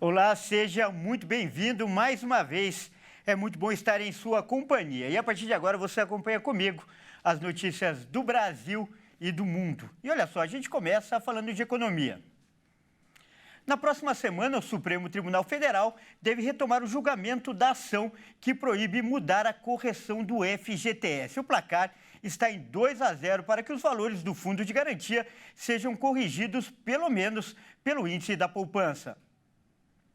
Olá, seja muito bem-vindo mais uma vez. É muito bom estar em sua companhia. E a partir de agora você acompanha comigo as notícias do Brasil e do mundo. E olha só, a gente começa falando de economia. Na próxima semana, o Supremo Tribunal Federal deve retomar o julgamento da ação que proíbe mudar a correção do FGTS. O placar está em 2-0 para que os valores do Fundo de Garantia sejam corrigidos, pelo menos, pelo índice da poupança.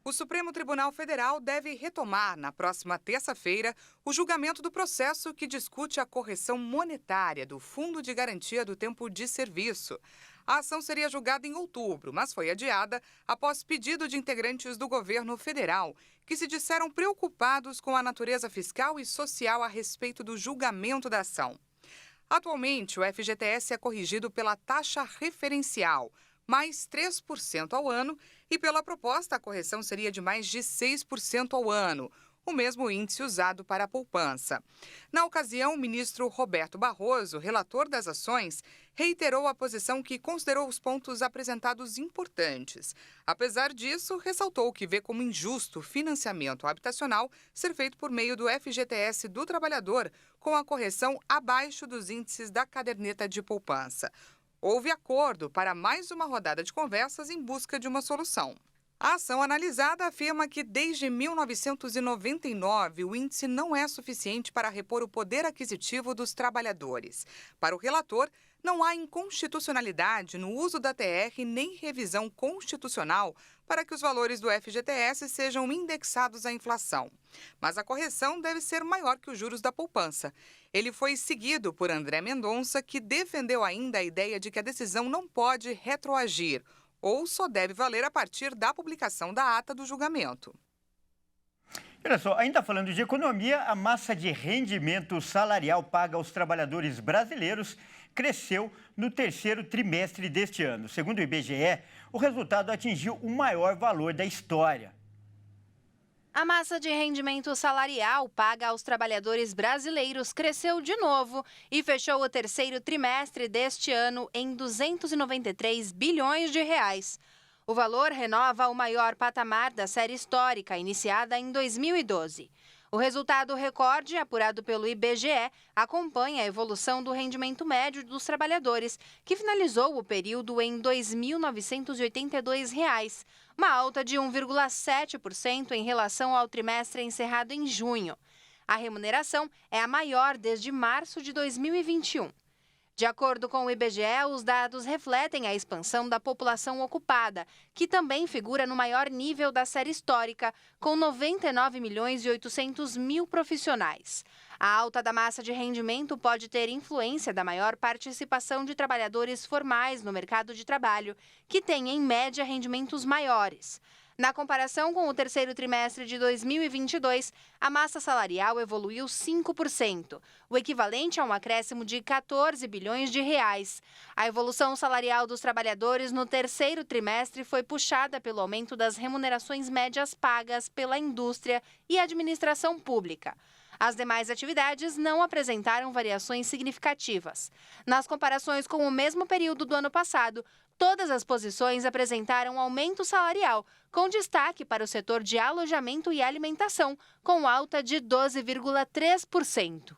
O Supremo Tribunal Federal deve retomar, na próxima terça-feira, o julgamento do processo que discute a correção monetária do Fundo de Garantia do Tempo de Serviço. A ação seria julgada em outubro, mas foi adiada após pedido de integrantes do governo federal, que se disseram preocupados com a natureza fiscal e social a respeito do julgamento da ação. Atualmente, o FGTS é corrigido pela taxa referencial, mais 3% ao ano, e pela proposta a correção seria de mais de 6% ao ano, o mesmo índice usado para a poupança. Na ocasião, o ministro Roberto Barroso, relator das ações, reiterou a posição que considerou os pontos apresentados importantes. Apesar disso, ressaltou que vê como injusto o financiamento habitacional ser feito por meio do FGTS do trabalhador, com a correção abaixo dos índices da caderneta de poupança. Houve acordo para mais uma rodada de conversas em busca de uma solução. A ação analisada afirma que desde 1999 o índice não é suficiente para repor o poder aquisitivo dos trabalhadores. Para o relator, não há inconstitucionalidade no uso da TR nem revisão constitucional para que os valores do FGTS sejam indexados à inflação. Mas a correção deve ser maior que os juros da poupança. Ele foi seguido por André Mendonça, que defendeu ainda a ideia de que a decisão não pode retroagir ou só deve valer a partir da publicação da ata do julgamento. Olha só, ainda falando de economia, a massa de rendimento salarial paga aos trabalhadores brasileiros cresceu no terceiro trimestre deste ano. Segundo o IBGE, o resultado atingiu o maior valor da história. A massa de rendimento salarial paga aos trabalhadores brasileiros cresceu de novo e fechou o terceiro trimestre deste ano em 293 bilhões de reais. O valor renova o maior patamar da série histórica, iniciada em 2012. O resultado recorde, apurado pelo IBGE, acompanha a evolução do rendimento médio dos trabalhadores, que finalizou o período em R$ 2.982, uma alta de 1,7% em relação ao trimestre encerrado em junho. A remuneração é a maior desde março de 2021. De acordo com o IBGE, os dados refletem a expansão da população ocupada, que também figura no maior nível da série histórica, com 99.800.000 profissionais. A alta da massa de rendimento pode ter influência da maior participação de trabalhadores formais no mercado de trabalho, que tem, em média, rendimentos maiores. Na comparação com o terceiro trimestre de 2022, a massa salarial evoluiu 5%, o equivalente a um acréscimo de 14 bilhões de reais. A evolução salarial dos trabalhadores no terceiro trimestre foi puxada pelo aumento das remunerações médias pagas pela indústria e administração pública. As demais atividades não apresentaram variações significativas. Nas comparações com o mesmo período do ano passado, todas as posições apresentaram aumento salarial, com destaque para o setor de alojamento e alimentação, com alta de 12,3%.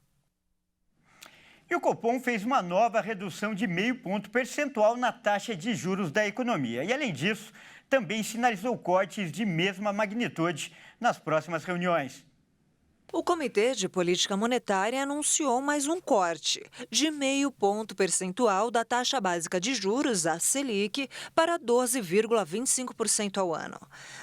E o Copom fez uma nova redução de 0,5 ponto percentual na taxa de juros da economia. E, além disso, também sinalizou cortes de mesma magnitude nas próximas reuniões. O Comitê de Política Monetária anunciou mais um corte de 0,5 ponto percentual da taxa básica de juros, a Selic, para 12,25% ao ano.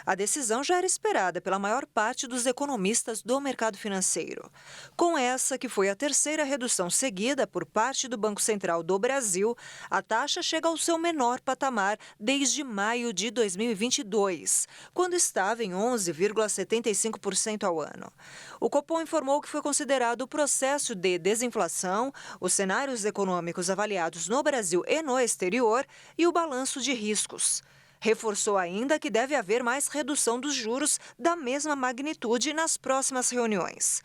A decisão já era esperada pela maior parte dos economistas do mercado financeiro. Com essa, que foi a terceira redução seguida por parte do Banco Central do Brasil, a taxa chega ao seu menor patamar desde maio de 2022, quando estava em 11,75% ao ano. O Copom informou que foi considerado o processo de desinflação, os cenários econômicos avaliados no Brasil e no exterior e o balanço de riscos. Reforçou ainda que deve haver mais redução dos juros da mesma magnitude nas próximas reuniões.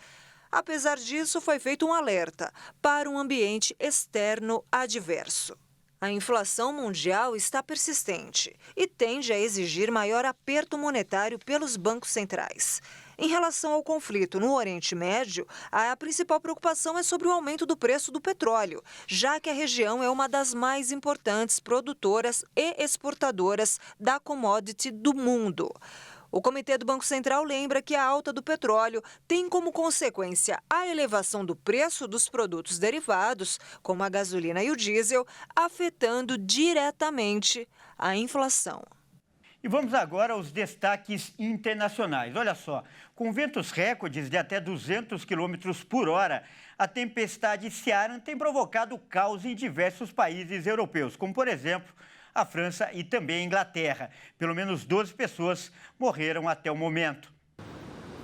Apesar disso, foi feito um alerta para um ambiente externo adverso. A inflação mundial está persistente e tende a exigir maior aperto monetário pelos bancos centrais. Em relação ao conflito no Oriente Médio, a principal preocupação é sobre o aumento do preço do petróleo, já que a região é uma das mais importantes produtoras e exportadoras da commodity do mundo. O Comitê do Banco Central lembra que a alta do petróleo tem como consequência a elevação do preço dos produtos derivados, como a gasolina e o diesel, afetando diretamente a inflação. E vamos agora aos destaques internacionais. Olha só, com ventos recordes de até 200 km por hora, a tempestade Ciarán tem provocado caos em diversos países europeus, como, por exemplo, a França e também a Inglaterra. Pelo menos 12 pessoas morreram até o momento.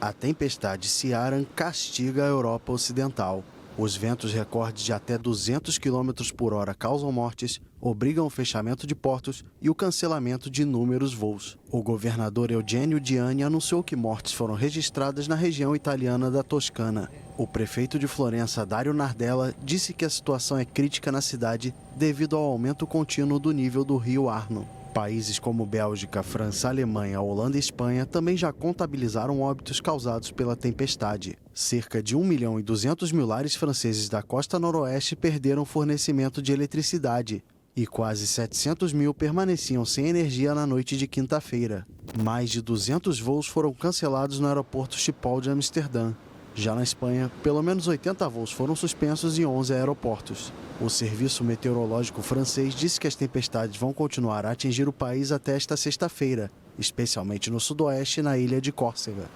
A tempestade Ciarán castiga a Europa Ocidental. Os ventos recordes de até 200 km por hora causam mortes, obrigam o fechamento de portos e o cancelamento de inúmeros voos. O governador Eugenio Gianni anunciou que mortes foram registradas na região italiana da Toscana. O prefeito de Florença, Dario Nardella, disse que a situação é crítica na cidade devido ao aumento contínuo do nível do rio Arno. Países como Bélgica, França, Alemanha, Holanda e Espanha também já contabilizaram óbitos causados pela tempestade. Cerca de 1.200.000 lares franceses da costa noroeste perderam fornecimento de eletricidade e quase 700.000 permaneciam sem energia na noite de quinta-feira. Mais de 200 voos foram cancelados no aeroporto Schiphol de Amsterdã. Já na Espanha, pelo menos 80 voos foram suspensos em 11 aeroportos. O Serviço Meteorológico francês disse que as tempestades vão continuar a atingir o país até esta sexta-feira, especialmente no sudoeste e na ilha de Córcega.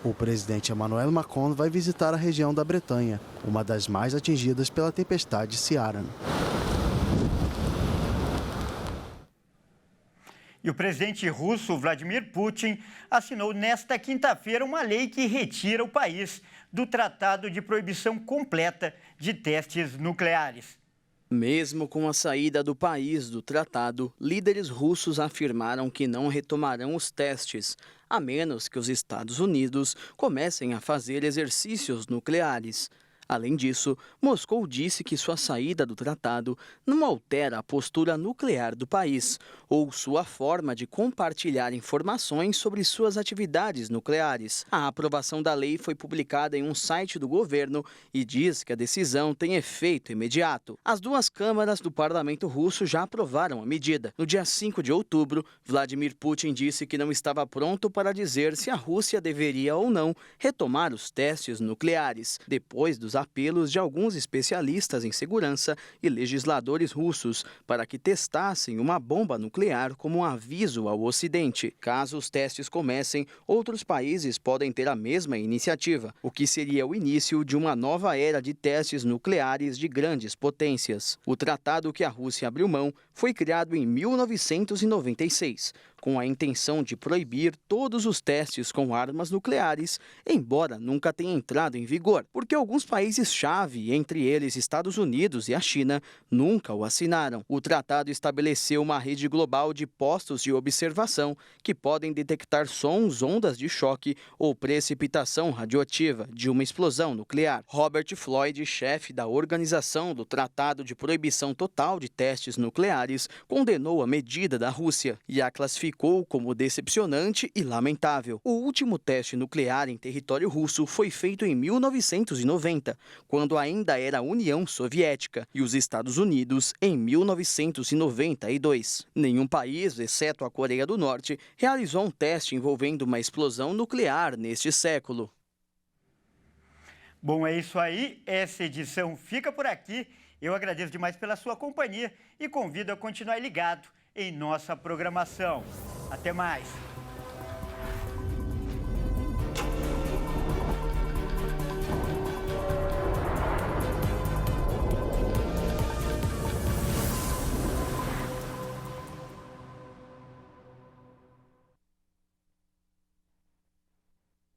O presidente Emmanuel Macron vai visitar a região da Bretanha, uma das mais atingidas pela tempestade Ciarán. E o presidente russo Vladimir Putin assinou nesta quinta-feira uma lei que retira o país do Tratado de Proibição Completa de Testes Nucleares. Mesmo com a saída do país do tratado, líderes russos afirmaram que não retomarão os testes, a menos que os Estados Unidos comecem a fazer exercícios nucleares. Além disso, Moscou disse que sua saída do tratado não altera a postura nuclear do país ou sua forma de compartilhar informações sobre suas atividades nucleares. A aprovação da lei foi publicada em um site do governo e diz que a decisão tem efeito imediato. As duas câmaras do parlamento russo já aprovaram a medida. No dia 5 de outubro, Vladimir Putin disse que não estava pronto para dizer se a Rússia deveria ou não retomar os testes nucleares, depois dos apelos de alguns especialistas em segurança e legisladores russos para que testassem uma bomba nuclear como um aviso ao Ocidente. Caso os testes comecem, outros países podem ter a mesma iniciativa, o que seria o início de uma nova era de testes nucleares de grandes potências. O tratado que a Rússia abriu mão foi criado em 1996, com a intenção de proibir todos os testes com armas nucleares, embora nunca tenha entrado em vigor, porque alguns países-chave, entre eles Estados Unidos e a China, nunca o assinaram. O tratado estabeleceu uma rede global de postos de observação que podem detectar sons, ondas de choque ou precipitação radioativa de uma explosão nuclear. Robert Floyd, chefe da Organização do Tratado de Proibição Total de Testes Nucleares, condenou a medida da Rússia e a classificou como decepcionante e lamentável. O último teste nuclear em território russo foi feito em 1990, quando ainda era a União Soviética, e os Estados Unidos em 1992. Nenhum país, exceto a Coreia do Norte, realizou um teste envolvendo uma explosão nuclear neste século. Bom, é isso aí. Essa edição fica por aqui. Eu agradeço demais pela sua companhia e convido a continuar ligado em nossa programação. Até mais!